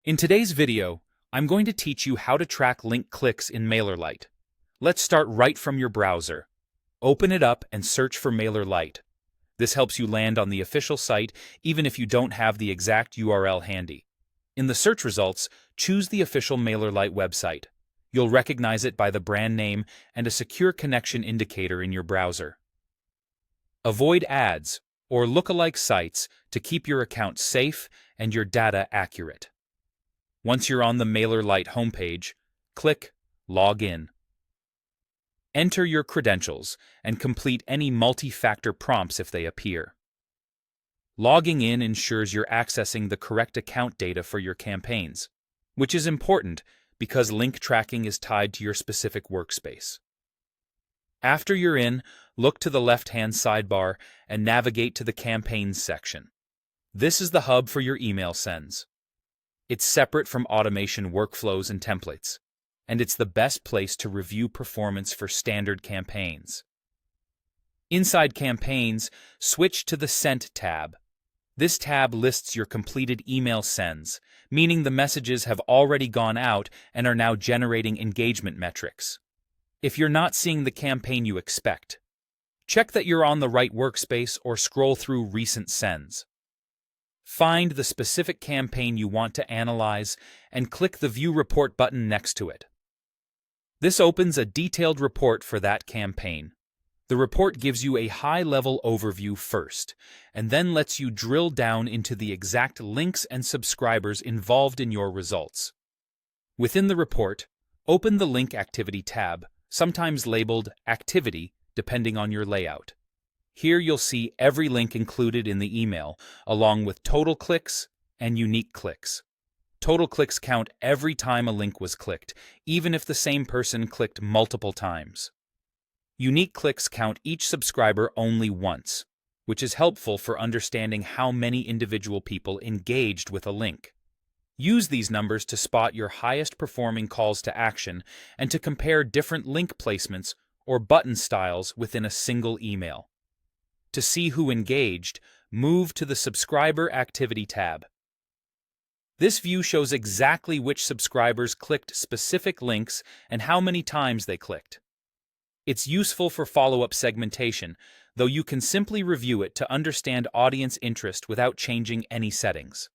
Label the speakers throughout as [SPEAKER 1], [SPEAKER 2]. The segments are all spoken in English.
[SPEAKER 1] In today's video, I'm going to teach you how to track link clicks in Mailerlite. Let's start right from your browser. Open it up and search for Mailerlite. This helps you land on the official site even if you don't have the exact URL handy. In the search results, choose the official Mailerlite website. You'll recognize it by the brand name and a secure connection indicator in your browser. Avoid ads or lookalike sites to keep your account safe and your data accurate. Once you're on the Mailerlite homepage, click Log In. Enter your credentials and complete any multi-factor prompts if they appear. Logging in ensures you're accessing the correct account data for your campaigns, which is important because link tracking is tied to your specific workspace. After you're in, look to the left-hand sidebar and navigate to the Campaigns section. This is the hub for your email sends. It's separate from automation workflows and templates, and it's the best place to review performance for standard campaigns. Inside Campaigns, switch to the Sent tab. This tab lists your completed email sends, meaning the messages have already gone out and are now generating engagement metrics. If you're not seeing the campaign you expect, check that you're on the right workspace or scroll through recent sends. Find the specific campaign you want to analyze and click the View Report button next to it. This opens a detailed report for that campaign. The report gives you a high-level overview first, and then lets you drill down into the exact links and subscribers involved in your results. Within the report, open the Link Activity tab, sometimes labeled Activity, depending on your layout. Here you'll see every link included in the email, along with total clicks and unique clicks. Total clicks count every time a link was clicked, even if the same person clicked multiple times. Unique clicks count each subscriber only once, which is helpful for understanding how many individual people engaged with a link. Use these numbers to spot your highest performing calls to action and to compare different link placements or button styles within a single email. To see who engaged, move to the Subscriber Activity tab. This view shows exactly which subscribers clicked specific links and how many times they clicked. It's useful for follow-up segmentation, though you can simply review it to understand audience interest without changing any settings.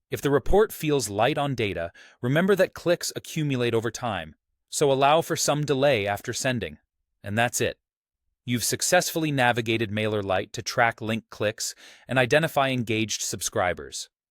[SPEAKER 1] If the report feels light on data, remember that clicks accumulate over time, so allow for some delay after sending. And that's it. You've successfully navigated Mailerlite to track link clicks and identify engaged subscribers.